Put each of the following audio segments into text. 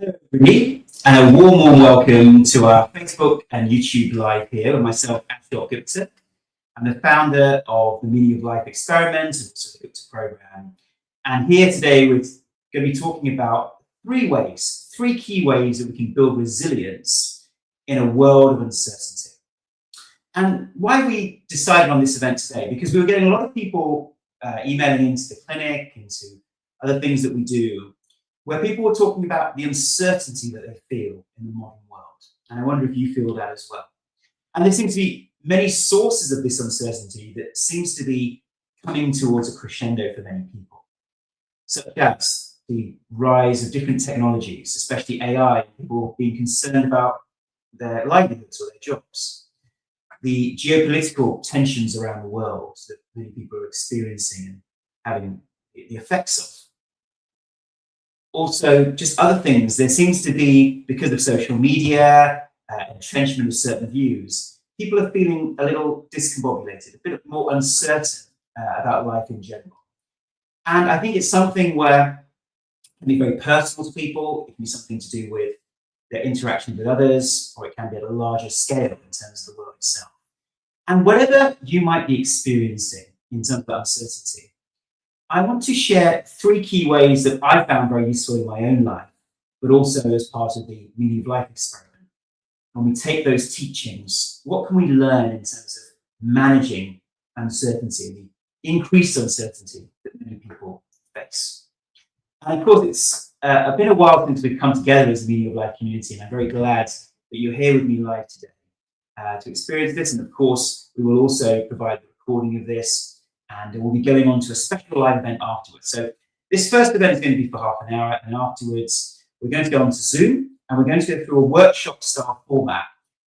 Everybody, and a warm welcome to our Facebook and YouTube live here with myself, Ashok Gupta. I'm the founder of the Meaning of Life Experiment and also the Gupta program. And here today we're going to be talking about three key ways that we can build resilience in a world of uncertainty. And why we decided on this event today, because we were getting a lot of people emailing into the clinic, into other things that we do, where people were talking about the uncertainty that they feel in the modern world. And I wonder if you feel that as well. And there seems to be many sources of this uncertainty that seems to be coming towards a crescendo for many people, such as the rise of different technologies, especially AI, people being concerned about their livelihoods or their jobs, the geopolitical tensions around the world that many people are experiencing and having the effects of. Also, just other things. There seems to be, because of social media, entrenchment of certain views, people are feeling a little discombobulated, a bit more uncertain about life in general. And I think it's something where it can be very personal to people. It can be something to do with their interaction with others, or it can be at a larger scale in terms of the world itself. And whatever you might be experiencing in terms of that uncertainty, I want to share three key ways that I found very useful in my own life, but also as part of the Meaning of Life experiment. When we take those teachings, what can we learn in terms of managing uncertainty and the increased uncertainty that many people face? And of course, it's been a while since we've come together as a Meaning of Life community, and I'm very glad that you're here with me live today to experience this. And of course, we will also provide the recording of this, and we'll be going on to a special live event afterwards. So this first event is going to be for half an hour, and afterwards we're going to go on to Zoom, and we're going to go through a workshop style format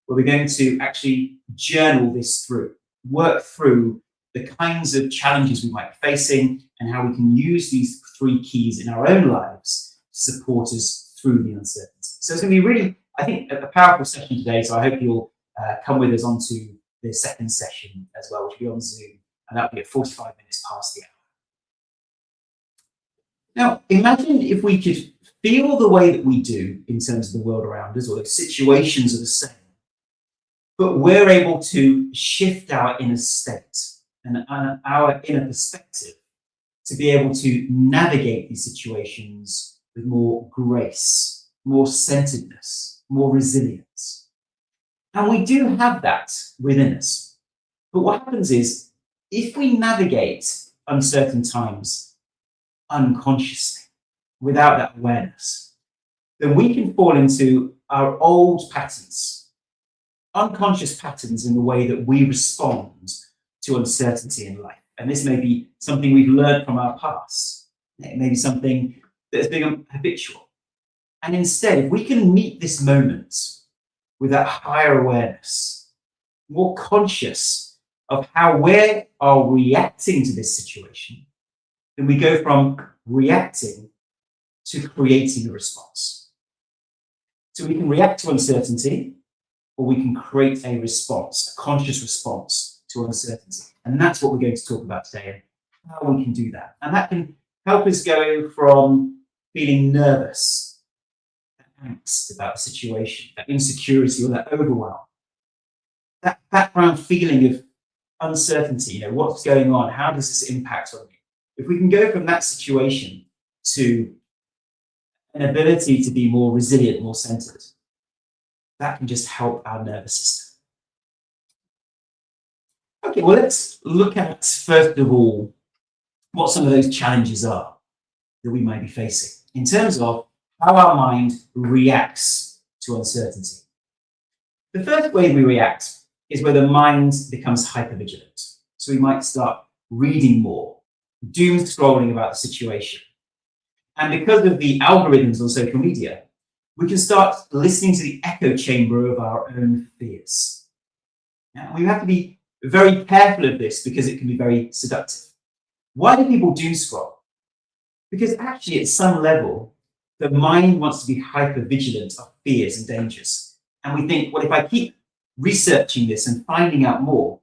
where we're going to actually journal this through, work through the kinds of challenges we might be facing and how we can use these three keys in our own lives to support us through the uncertainty. So it's going to be really, I think, a powerful session today. So I hope you'll come with us onto the second session as well, which will be on Zoom. And that'll be at 45 minutes past the hour. Now, imagine if we could feel the way that we do in terms of the world around us, or the situations are the same, but we're able to shift our inner state and our inner perspective to be able to navigate these situations with more grace, more centeredness, more resilience. And we do have that within us. But what happens is, if we navigate uncertain times unconsciously, without that awareness, then we can fall into our old patterns, unconscious patterns in the way that we respond to uncertainty in life. And this may be something we've learned from our past. It may be something that has become habitual. And instead, if we can meet this moment with that higher awareness, more conscious of how we are reacting to this situation, then we go from reacting to creating a response. So we can react to uncertainty, or we can create a response, a conscious response to uncertainty. And that's what we're going to talk about today, and how we can do that. And that can help us go from feeling nervous, angst about the situation, that insecurity or that overwhelm, that background feeling of uncertainty, what's going on? How does this impact on me? If we can go from that situation to an ability to be more resilient, more centered, that can just help our nervous system. Okay, well, let's look at, first of all, what some of those challenges are that we might be facing in terms of how our mind reacts to uncertainty. The first way we react is where the mind becomes hypervigilant. So we might start reading more, doom scrolling about the situation. And because of the algorithms on social media, we can start listening to the echo chamber of our own fears. Now, we have to be very careful of this because it can be very seductive. Why do people doom scroll? Because actually, at some level, the mind wants to be hypervigilant of fears and dangers. And we think, well, if I keep researching this and finding out more,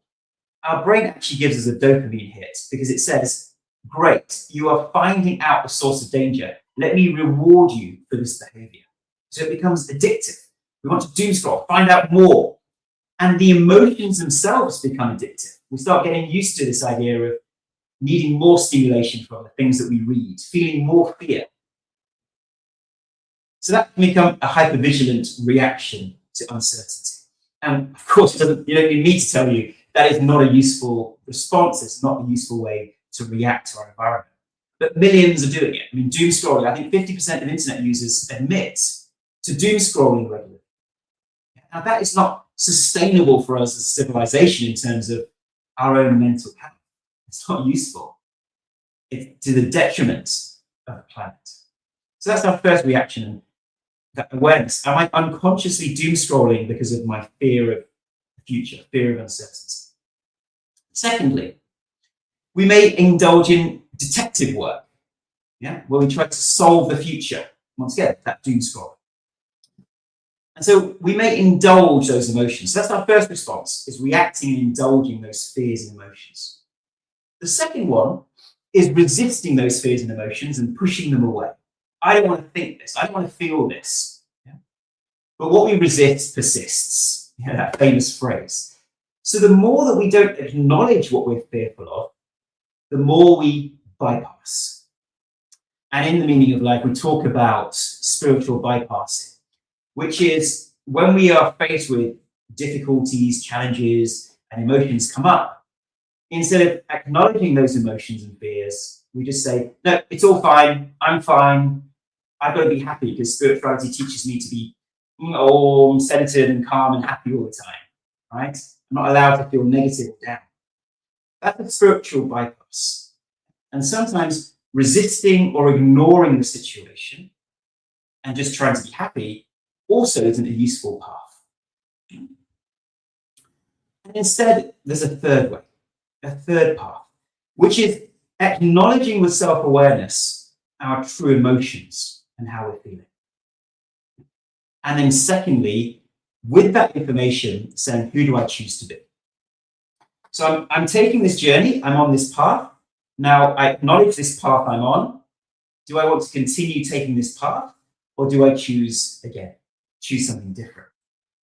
our brain actually gives us a dopamine hit because it says, great, you are finding out the source of danger. Let me reward you for this behavior. So it becomes addictive. We want to doom scroll, find out more. And the emotions themselves become addictive. We start getting used to this idea of needing more stimulation from the things that we read, feeling more fear. So that can become a hypervigilant reaction to uncertainty. And of course, you don't need me to tell you that is not a useful response. It's not a useful way to react to our environment. But millions are doing it. I mean, doom scrolling, I think 50% of internet users admit to doom scrolling regularly. Now, that is not sustainable for us as a civilization in terms of our own mental health. It's not useful. It's to the detriment of the planet. So that's our first reaction, that awareness. Am I unconsciously doom scrolling because of my fear of the future, fear of uncertainty? Secondly, we may indulge in detective work, where we try to solve the future. Once again, that doom scrolling. And so we may indulge those emotions. So that's our first response, is reacting and indulging those fears and emotions. The second one is resisting those fears and emotions and pushing them away. I don't want to think this. I don't want to feel this. But what we resist persists. That famous phrase. So the more that we don't acknowledge what we're fearful of, the more we bypass. And in the meaning of life, we talk about spiritual bypassing, which is when we are faced with difficulties, challenges, and emotions come up, instead of acknowledging those emotions and fears, we just say, no, it's all fine. I'm fine. I've got to be happy because spirituality teaches me to be centered and calm and happy all the time, right? I'm not allowed to feel negative or down. That's a spiritual bypass. And sometimes resisting or ignoring the situation and just trying to be happy also isn't a useful path. And instead, there's a third way, a third path, which is acknowledging with self-awareness our true emotions and how we're feeling. And then secondly, with that information, saying, who do I choose to be? So I'm taking this journey, I'm on this path. Now I acknowledge this path I'm on. Do I want to continue taking this path, or do I choose something different?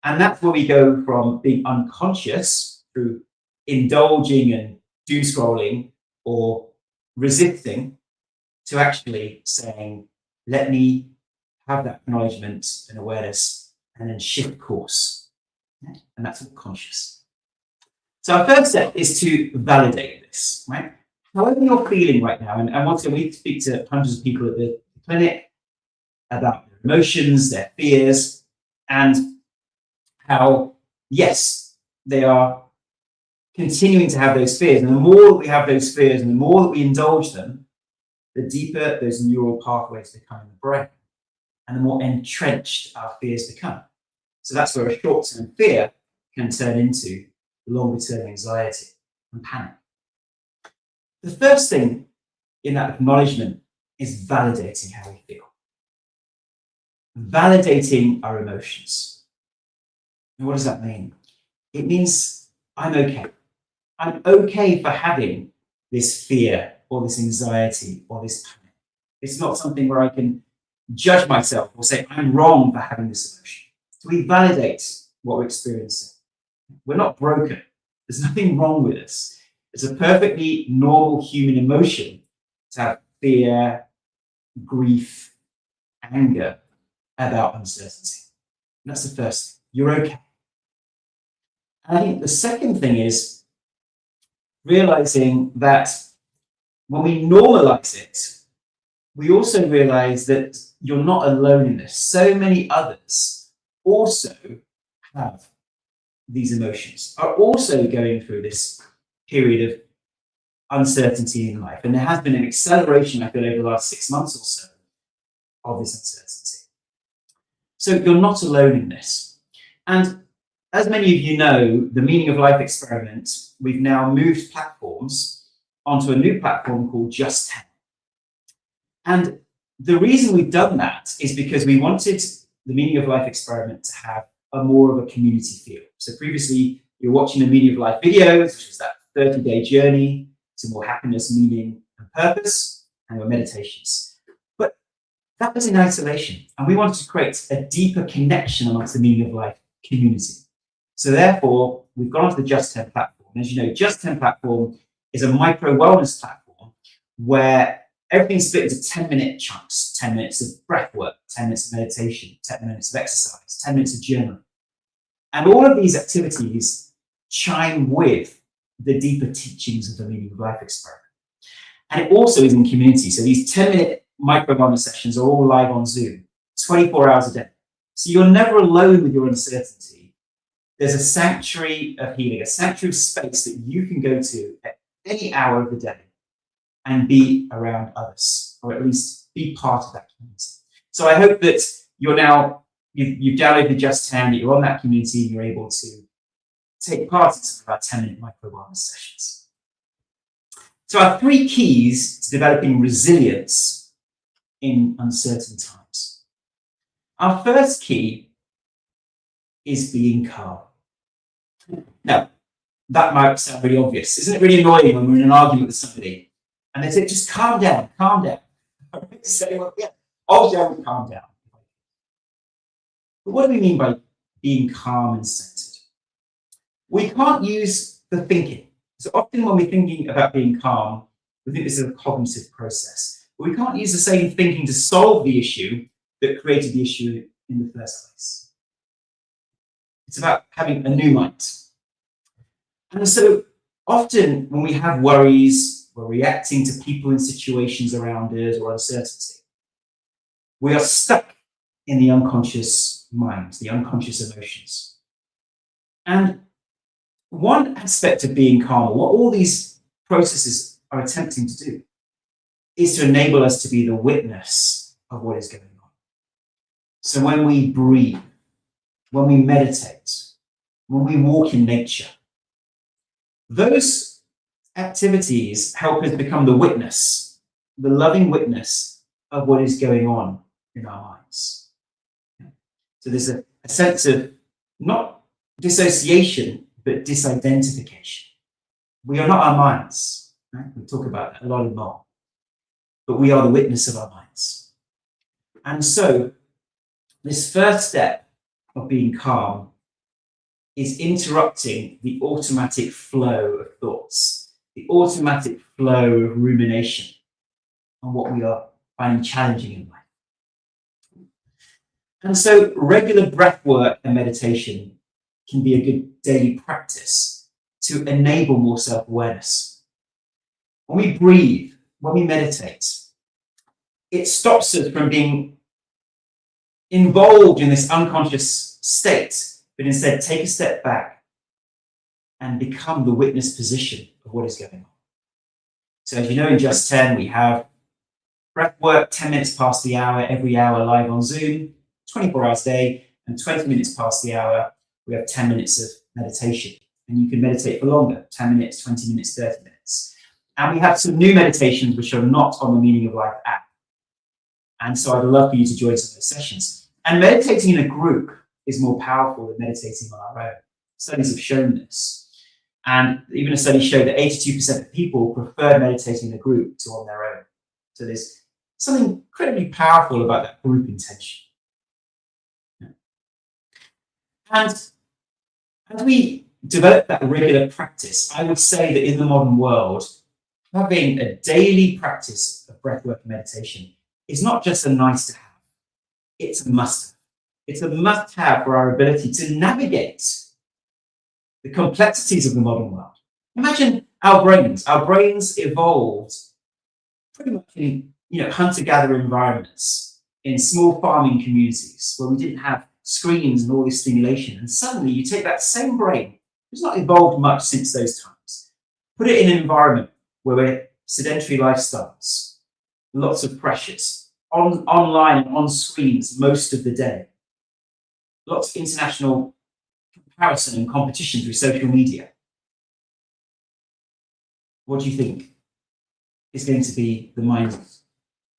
And that's where we go from being unconscious through indulging and doom scrolling or resisting to actually saying, let me have that acknowledgement and awareness and then shift course. And that's all conscious. So our first step is to validate this, right? However you're feeling right now, and once again, we speak to hundreds of people at the clinic about their emotions, their fears, and how, yes, they are continuing to have those fears. And the more that we have those fears and the more that we indulge them, the deeper those neural pathways become in the brain and the more entrenched our fears become. So that's where a short-term fear can turn into longer-term anxiety and panic. The first thing in that acknowledgement is validating how we feel. Validating our emotions. And what does that mean? It means I'm okay. I'm okay for having this fear or this anxiety or this panic. It's not something where I can judge myself or say I'm wrong for having this emotion. So we validate what we're experiencing. We're not broken. There's nothing wrong with us. It's a perfectly normal human emotion to have fear, grief, anger about uncertainty. And that's the first thing. You're okay. And I think the second thing is realizing that when we normalize it, we also realize that you're not alone in this. So many others also have these emotions, are also going through this period of uncertainty in life. And there has been an acceleration, I feel, over the last 6 months or so of this uncertainty. So you're not alone in this. And as many of you know, the Meaning of Life experiment, we've now moved platforms onto a new platform called Just 10. And the reason we've done that is because we wanted the Meaning of Life experiment to have a more of a community feel. So previously, you're watching the Meaning of Life videos, which is that 30-day journey to more happiness, meaning, and purpose, and your meditations. But that was in isolation. And we wanted to create a deeper connection amongst the Meaning of Life community. So therefore, we've gone onto the Just 10 platform. As you know, Just 10 platform is a micro wellness platform where everything's split into 10-minute chunks, 10 minutes of breath work, 10 minutes of meditation, 10 minutes of exercise, 10 minutes of journaling. And all of these activities chime with the deeper teachings of the Meaning of Life experiment. And it also is in community. So these 10-minute micro wellness sessions are all live on Zoom, 24 hours a day. So you're never alone with your uncertainty. There's a sanctuary of healing, a sanctuary of space that you can go to at any hour of the day and be around others, or at least be part of that community. So I hope that you've downloaded the Just 10, that you're on that community, and you're able to take part in some of our 10-minute micro wellness sessions. So our 3 keys to developing resilience in uncertain times. Our first key is being calm. Now, that might sound really obvious. Isn't it really annoying when we're in an argument with somebody and they say, just calm down, calm down? Say, well, yeah, obviously I would calm down. But what do we mean by being calm and centered? We can't use the thinking. So often when we're thinking about being calm, we think this is a cognitive process. But we can't use the same thinking to solve the issue that created the issue in the first place. It's about having a new mind. And so often when we have worries, we're reacting to people and situations around us or uncertainty, we are stuck in the unconscious mind, the unconscious emotions. And one aspect of being calm, what all these processes are attempting to do, is to enable us to be the witness of what is going on. So when we breathe, when we meditate, when we walk in nature, those activities help us become the witness, the loving witness of what is going on in our minds. So there's a sense of not dissociation, but disidentification. We are not our minds. Right? We talk about that a lot more. But we are the witness of our minds. And so this first step of being calm is interrupting the automatic flow of thoughts, the automatic flow of rumination on what we are finding challenging in life. And so regular breath work and meditation can be a good daily practice to enable more self-awareness. When we breathe, when we meditate, it stops us from being involved in this unconscious state, but instead take a step back and become the witness position of what is going on. So as you know, in Just 10, we have breath work 10 minutes past the hour, every hour live on Zoom, 24 hours a day, and 20 minutes past the hour, we have 10 minutes of meditation. And you can meditate for longer, 10 minutes, 20 minutes, 30 minutes. And we have some new meditations which are not on the Meaning of Life app. And so I'd love for you to join some of those sessions. And meditating in a group is more powerful than meditating on our own. Studies have shown this. And even a study showed that 82% of people prefer meditating in a group to on their own. So there's something incredibly powerful about that group intention. And as we develop that regular practice, I would say that in the modern world, having a daily practice of breathwork and meditation is not just a nice to have, it's a must have. It's a must have for our ability to navigate the complexities of the modern world. Imagine our brains. Our brains evolved pretty much in hunter-gatherer environments, in small farming communities where we didn't have screens and all this stimulation. And suddenly you take that same brain, it's not evolved much since those times, put it in an environment where we're sedentary lifestyles, lots of pressures, online and on screens most of the day, lots of international comparison and competition through social media. What do you think is going to be the mind's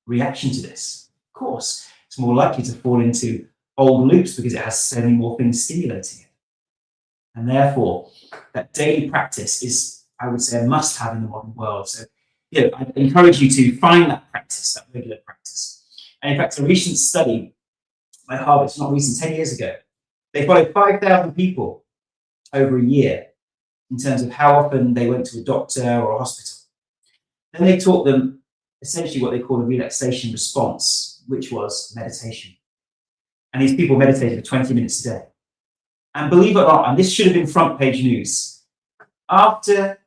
reaction to this? Of course, it's more likely to fall into old loops because it has so many more things stimulating it. And therefore, that daily practice is, I would say, a must-have in the modern world. So, I encourage you to find that practice, that regular practice. And in fact, a recent study by Harvard, it's not recent, 10 years ago, they followed 5,000 people over a year in terms of how often they went to a doctor or a hospital. Then they taught them essentially what they call a relaxation response, which was meditation. And these people meditated for 20 minutes a day. And believe it or not, and this should have been front page news, after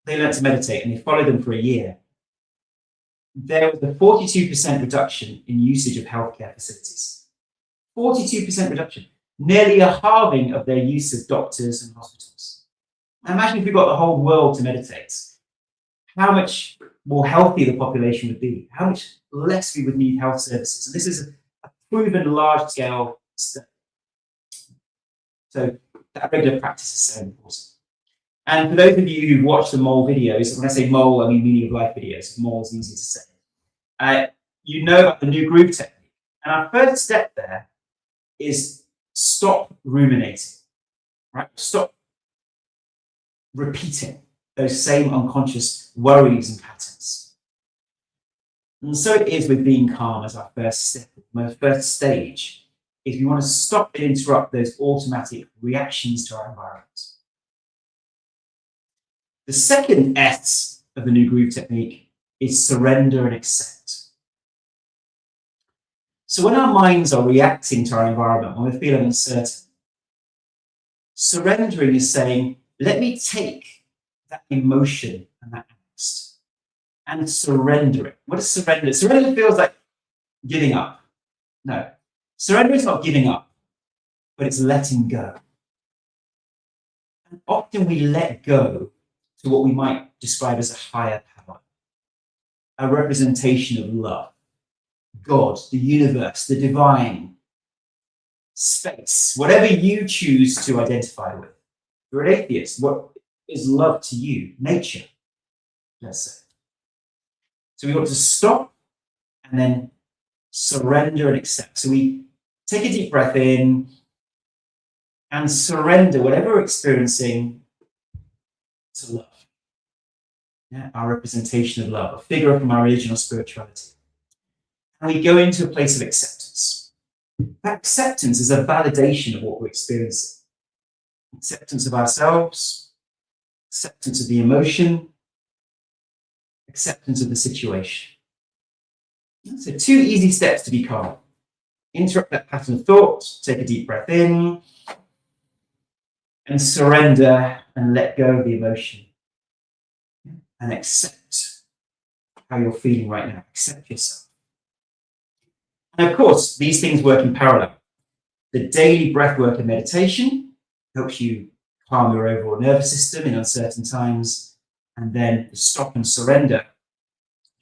they learned to meditate and they followed them for a year, there was a 42% reduction in usage of healthcare facilities. 42% reduction. Nearly a halving of their use of doctors and hospitals. Now imagine if we got the whole world to meditate, how much more healthy the population would be, how much less we would need health services. And this is a proven large-scale study. So that regular practice is so important. And for those of you who've watched the mole videos, when I say mole, I mean meaning of life videos. Mole is easy to say. You know about the new groove technique. And our first step there is stop ruminating, right? Stop repeating those same unconscious worries and patterns. And so it is with being calm as our first step, my first stage. If you want to stop and interrupt those automatic reactions to our environment. The second S of the new groove technique is surrender and accept. So when our minds are reacting to our environment, when we're feeling uncertain, surrendering is saying, let me take that emotion and that angst and surrender it. What is surrender? Surrender feels like giving up. No, surrender is not giving up, but it's letting go. And often we let go to what we might describe as a higher power, a representation of love, God, the universe, the divine, space, whatever you choose to identify with. You're an atheist. What is love to you? Nature, let's say. So we want to stop and then surrender and accept. So we take a deep breath in and surrender whatever we're experiencing to love. Yeah, our representation of love, a figure from our religion or spirituality. And we go into a place of acceptance. That acceptance is a validation of what we're experiencing. Acceptance of ourselves, acceptance of the emotion, acceptance of the situation. So 2 easy steps to be calm. Interrupt that pattern of thought, take a deep breath in, and surrender and let go of the emotion. And accept how you're feeling right now. Accept yourself. And of course, these things work in parallel. The daily breath work and meditation helps you calm your overall nervous system in uncertain times. And then the stop and surrender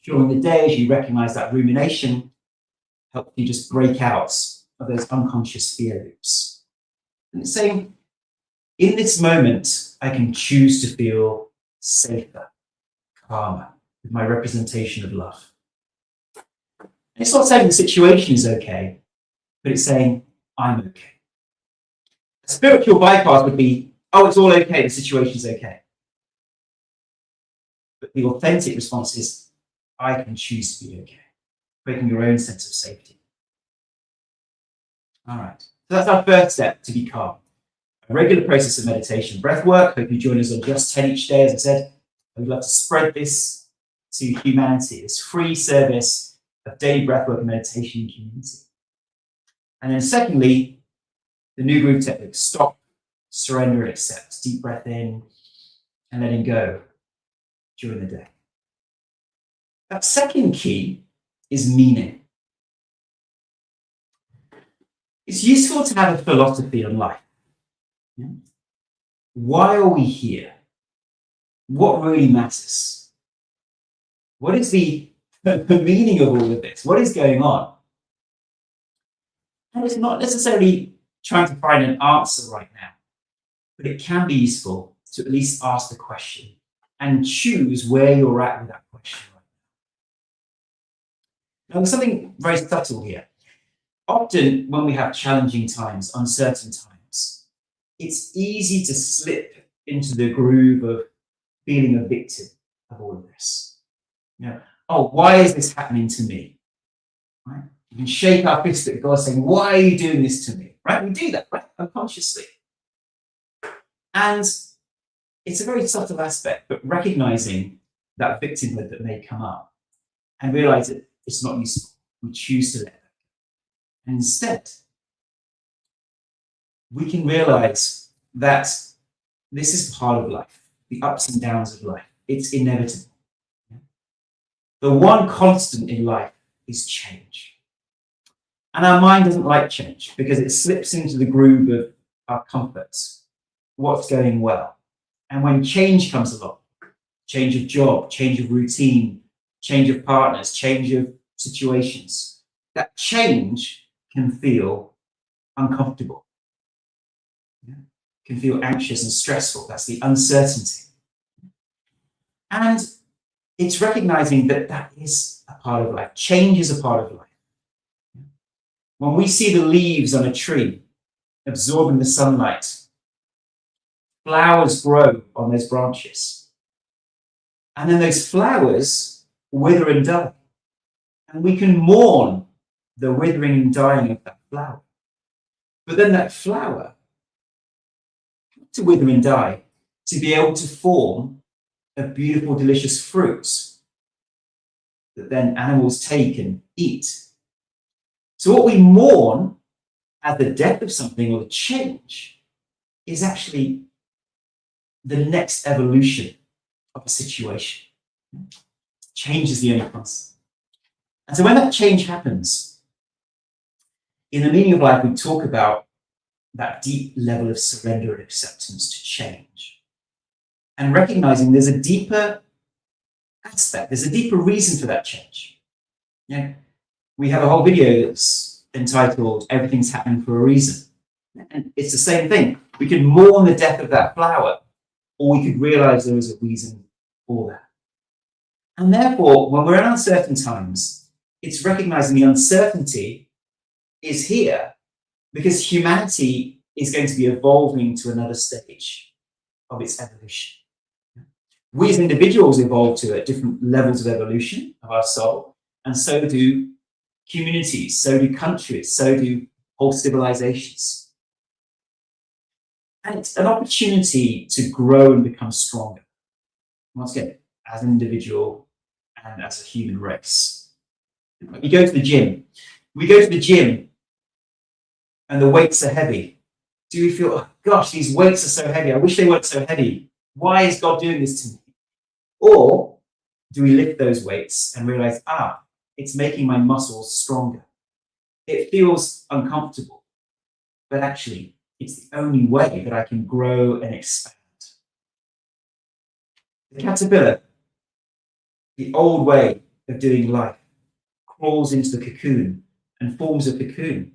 during the day as you recognize that rumination helps you just break out of those unconscious fear loops. And it's saying, in this moment, I can choose to feel safer, calmer, with my representation of love. And it's not saying the situation is okay, but it's saying, I'm okay. A spiritual bypass would be, oh, it's all okay, the situation's okay. But the authentic response is, I can choose to be okay, creating your own sense of safety. All right, so that's our first step, to be calm. A regular process of meditation, breath work. Hope you join us on Just 10 each day. As I said, I'd love to spread this to humanity, this free service of daily breathwork and meditation in community. And then secondly, the new groove technique, stop, surrender, and accept. Deep breath in and letting go during the day. That second key is meaning. It's useful to have a philosophy on life. Yeah? Why are we here? What really matters? What is the meaning of all of this? What is going on? And it's not necessarily trying to find an answer right now, but it can be useful to at least ask the question and choose where you're at with that question right now. Now, there's something very subtle here. Often when we have challenging times, uncertain times, it's easy to slip into the groove of feeling a victim of all of this. You know, oh, why is this happening to me? Right? You can shake our fist at God saying, why are you doing this to me? Right? We do that, right? Unconsciously. And it's a very subtle aspect, but recognizing that victimhood that may come up and realize that it's not useful. We choose to let it go. And instead, we can realize that this is part of life, the ups and downs of life. It's inevitable. The one constant in life is change. And our mind doesn't like change because it slips into the groove of our comforts, what's going well. And when change comes along, change of job, change of routine, change of partners, change of situations, that change can feel uncomfortable. Can feel anxious and stressful. That's the uncertainty. And it's recognizing that that is a part of life. Change is a part of life. When we see the leaves on a tree absorbing the sunlight, flowers grow on those branches. And then those flowers wither and die. And we can mourn the withering and dying of that flower. But then that flower, to wither and die, to be able to form a beautiful, delicious fruit that then animals take and eat. So what we mourn at the death of something or the change is actually the next evolution of a situation. Change is the only constant. And so when that change happens, in the meaning of life, we talk about that deep level of surrender and acceptance to change. And recognizing there's a deeper aspect, there's a deeper reason for that change. Yeah. We have a whole video that's entitled Everything's Happening for a Reason. And it's the same thing. We could mourn the death of that flower, or we could realize there is a reason for that. And therefore, when we're in uncertain times, it's recognizing the uncertainty is here because humanity is going to be evolving to another stage of its evolution. We as individuals evolve to at different levels of evolution of our soul, and so do communities, so do countries, so do whole civilizations. And it's an opportunity to grow and become stronger. Once again, as an individual and as a human race. You go to the gym. We go to the gym and the weights are heavy. Do we feel, oh gosh, these weights are so heavy. I wish they weren't so heavy. Why is God doing this to me? Or do we lift those weights and realize, it's making my muscles stronger. It feels uncomfortable, but actually it's the only way that I can grow and expand. The caterpillar, the old way of doing life, crawls into the cocoon and forms a cocoon.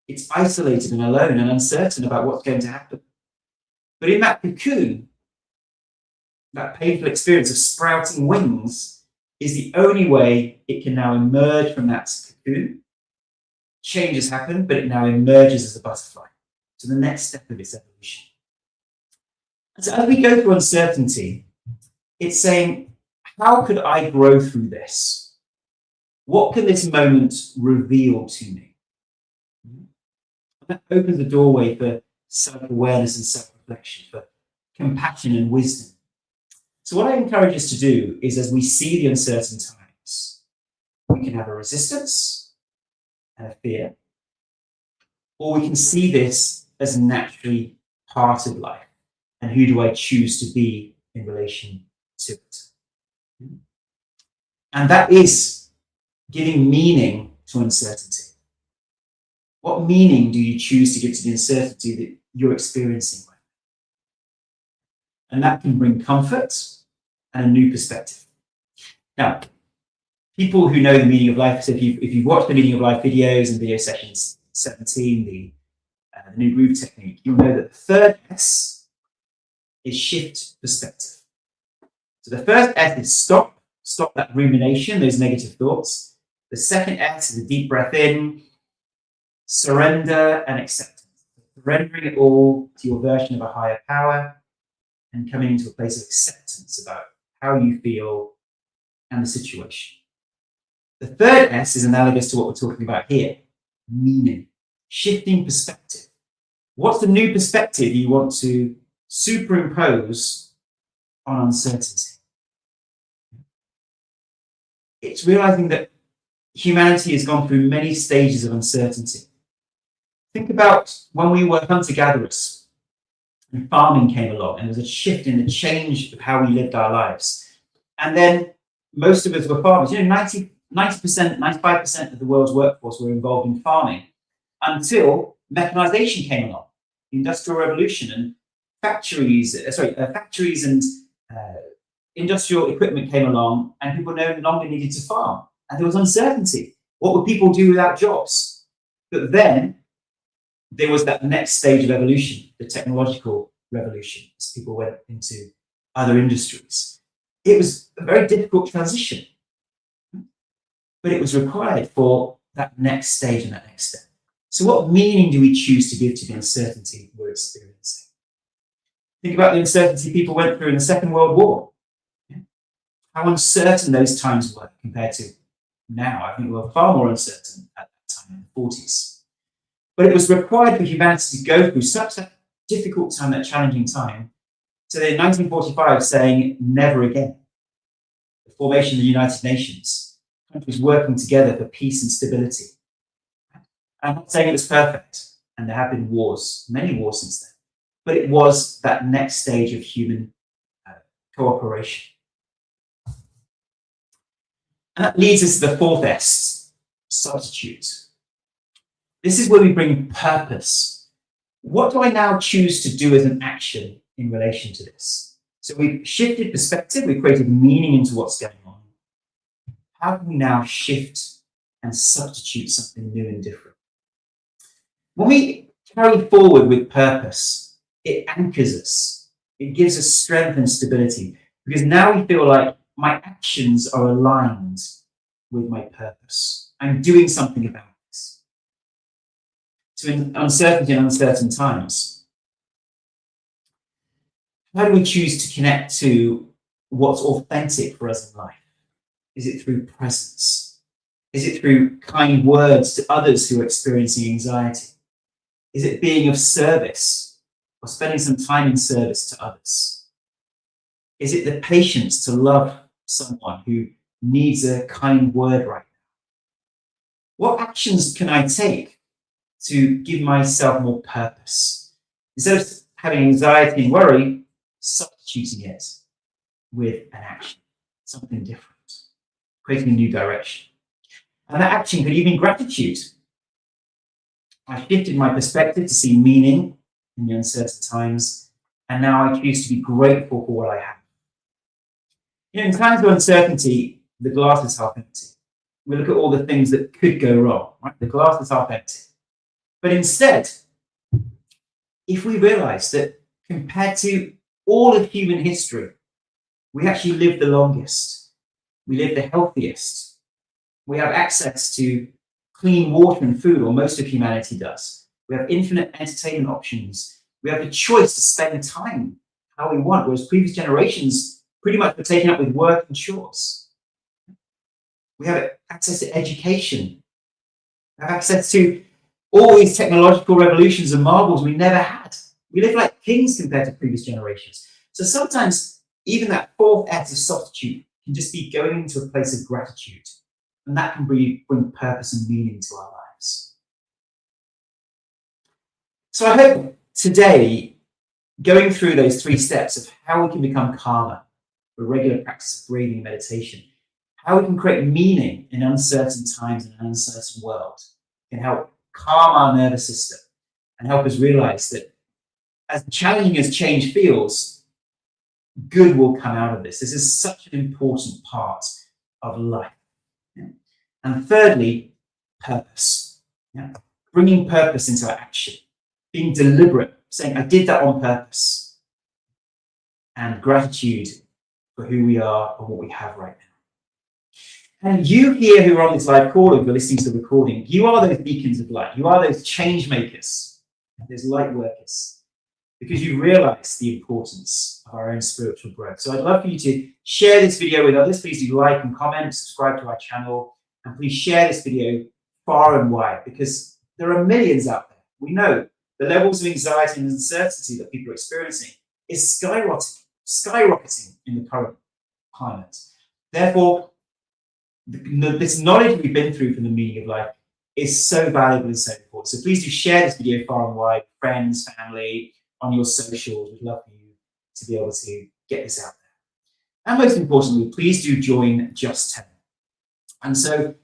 It's isolated and alone and uncertain about what's going to happen. But in that cocoon, that painful experience of sprouting wings is the only way it can now emerge from that cocoon. Change has happened, but it now emerges as a butterfly to the next step of its evolution. And so as we go through uncertainty, it's saying, how could I grow through this? What can this moment reveal to me? That opens the doorway for self-awareness and self-reflection, for compassion and wisdom. So what I encourage us to do is, as we see the uncertain times, we can have a resistance and a fear, or we can see this as naturally part of life. And who do I choose to be in relation to it? And that is giving meaning to uncertainty. What meaning do you choose to give to the uncertainty that you're experiencing? And that can bring comfort and a new perspective. Now, people who know the meaning of life, so if you've watched the meaning of life videos and video sessions 17, the new groove technique, you'll know that the third S is shift perspective. So the first S is stop that rumination, those negative thoughts. The second S is a deep breath in, surrender and acceptance. Surrendering it all to your version of a higher power and coming into a place of acceptance about how you feel and the situation. The The third S is analogous to what we're talking about here, meaning, shifting perspective. What's the new perspective you want to superimpose on uncertainty? It's realizing that humanity has gone through many stages of uncertainty. Think about when we were hunter-gatherers and farming came along, and there was a shift in the change of how we lived our lives. And then most of us were farmers. 90%, 95% of the world's workforce were involved in farming until mechanization came along, the Industrial Revolution, and factories and industrial equipment came along, and people no longer needed to farm. And there was uncertainty. What would people do without jobs? But then there was that next stage of evolution, the technological revolution, as people went into other industries. It was a very difficult transition, but it was required for that next stage and that next step. So what meaning do we choose to give to the uncertainty we're experiencing? Think about the uncertainty people went through in the Second World War. How uncertain those times were compared to now. I think we were far more uncertain at that time in the 40s. But it was required for humanity to go through such a difficult time, that challenging time, to in 1945 saying never again. The formation of the United Nations, countries working together for peace and stability. I'm not saying it was perfect, and there have been wars, many wars since then, but it was that next stage of human cooperation. And that leads us to the fourth S, substitute. This is where we bring purpose. What do I now choose to do as an action in relation to this? So we've shifted perspective, we've created meaning into what's going on. How can we now shift and substitute something new and different? When we carry forward with purpose, it anchors us. It gives us strength and stability, because now we feel like my actions are aligned with my purpose. I'm doing something about this. So in uncertainty and uncertain times, how do we choose to connect to what's authentic for us in life? Is it through presence? Is it through kind words to others who are experiencing anxiety? Is it being of service or spending some time in service to others? Is it the patience to love someone who needs a kind word right now? What actions can I take to give myself more purpose? Instead of having anxiety and worry, substituting it with an action, something different, creating a new direction. And that action could even be gratitude. I shifted my perspective to see meaning in the uncertain times, and now I choose to be grateful for what I have. In times of uncertainty, the glass is half empty. We look at all the things that could go wrong, right? The glass is half empty. But instead, if we realize that compared to all of human history, we actually live the longest, we live the healthiest, we have access to clean water and food, or most of humanity does. We have infinite entertainment options. We have the choice to spend time how we want, whereas previous generations pretty much were taken up with work and chores. We have access to education. We have access to all these technological revolutions and marvels we never had. We live like kings compared to previous generations. So sometimes even that fourth S of substitute can just be going into a place of gratitude. And that can bring purpose and meaning to our lives. So I hope today, going through those 3 steps of how we can become calmer, a regular practice of breathing and meditation, how we can create meaning in uncertain times in an uncertain world, can help calm our nervous system and help us realize that as challenging as change feels, good will come out of this. This is such an important part of life. Yeah. And thirdly, purpose. Yeah. Bringing purpose into our action, being deliberate, saying, I did that on purpose. And gratitude for who we are and what we have right now. And you here who are on this live call, if you're listening to the recording, you are those beacons of light. You are those change makers, those light workers, because you realize the importance of our own spiritual growth. So I'd love for you to share this video with others. Please do like and comment, subscribe to our channel, And please share this video far and wide, because there are millions out there. We know the levels of anxiety and uncertainty that people are experiencing is skyrocketing in the current climate. Therefore, this knowledge we've been through from the meaning of life is so valuable and so important. So please do share this video far and wide, friends, family, on your socials. We'd love for you to be able to get this out there. And most importantly, please do join Just 10. And so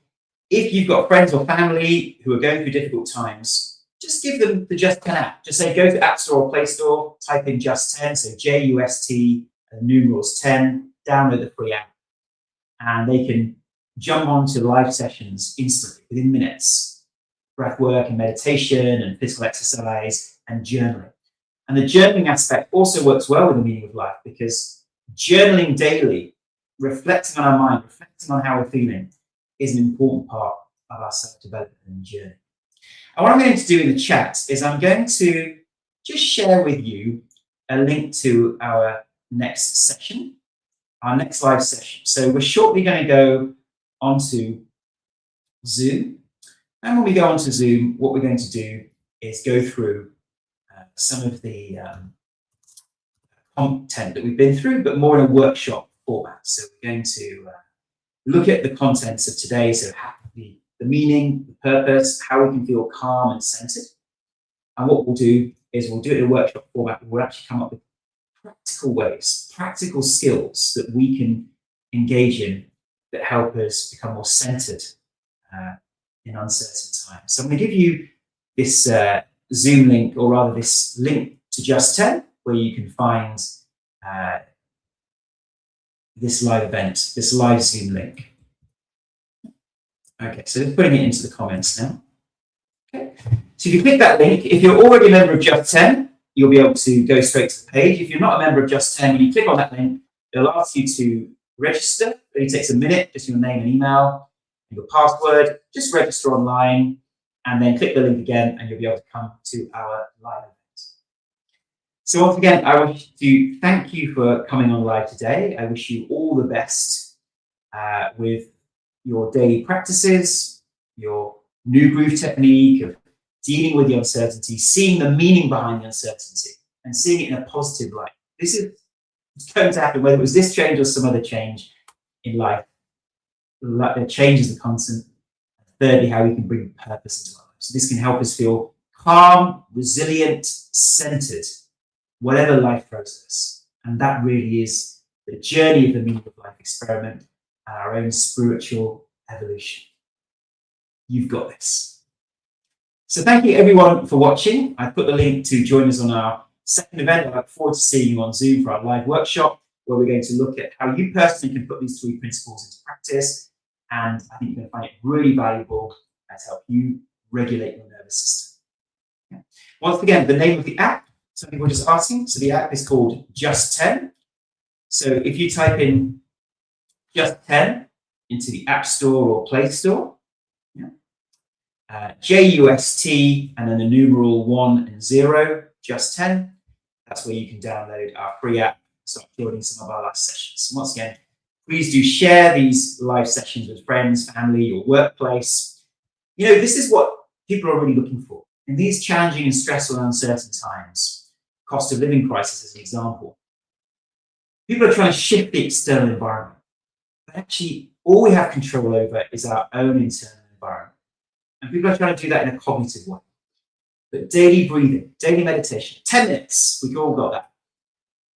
if you've got friends or family who are going through difficult times, just give them the Just 10 app. Just say, go to App Store or Play Store, type in Just 10, so JUST, and numerals 10, download the free app, and they can jump onto live sessions instantly, within minutes. Breath work and meditation and physical exercise and journaling. And the journaling aspect also works well with the meaning of life, because journaling daily, reflecting on our mind, reflecting on how we're feeling, is an important part of our self-development and journey. And what I'm going to do in the chat is I'm going to just share with you a link to our next session, our next live session. So we're shortly going to go onto Zoom. And when we go onto Zoom, what we're going to do is go through some of the content that we've been through, but more in a workshop format. So we're going to look at the contents of today, so the meaning, the purpose, how we can feel calm and centered. And what we'll do is we'll do it in a workshop format. We'll actually come up with practical ways, practical skills that we can engage in that help us become more centered in uncertain times. So I'm going to give you this Zoom link, or rather this link to Just 10, where you can find this live event, this live Zoom link. Okay, so just putting it into the comments now. Okay, so if you click that link, if you're already a member of Just 10, you'll be able to go straight to the page. If you're not a member of Just 10, when you click on that link, it'll ask you to register. It only takes a minute, just your name and email, and your password. Just register online, and then click the link again, and you'll be able to come to our live event. So once again, I wish to thank you for coming on live today. I wish you all the best with your daily practices, your new groove technique of dealing with the uncertainty, seeing the meaning behind the uncertainty, and seeing it in a positive light. This is going to happen, whether it was this change or some other change in life. Change is the constant. Thirdly, how we can bring purpose into our lives. So this can help us feel calm, resilient, centered, whatever life throws us. And that really is the journey of the meaning of life experiment and our own spiritual evolution. You've got this. So thank you everyone for watching. I put the link to join us on our second event. I look forward to seeing you on Zoom for our live workshop, where we're going to look at how you personally can put these 3 principles into practice. And I think you're going to find it really valuable to help you regulate your nervous system. Okay. Once again, the name of the app, some people are just asking. So the app is called Just 10. So if you type in Just 10 into the App Store or Play Store, JUST and then the numeral 1 and 0, Just 10, that's where you can download our free app and start joining some of our live sessions. And once again, please do share these live sessions with friends, family, your workplace. You know, this is what people are really looking for. In these challenging and stressful and uncertain times, cost of living crisis as an example, people are trying to shift the external environment. But actually, all we have control over is our own internal environment. And people are trying to do that in a cognitive way. But daily breathing, daily meditation, 10 minutes, we've all got that.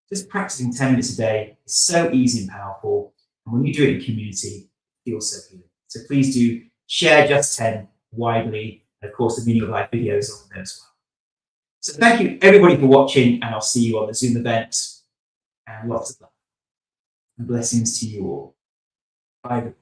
Just practicing 10 minutes a day is so easy and powerful. And when you do it in community, it feels so healing. So please do share Just 10 widely. And of course, the Meaning of Life videos on there as well. So thank you everybody for watching, and I'll see you on the Zoom event. And lots of love and blessings to you all. Bye.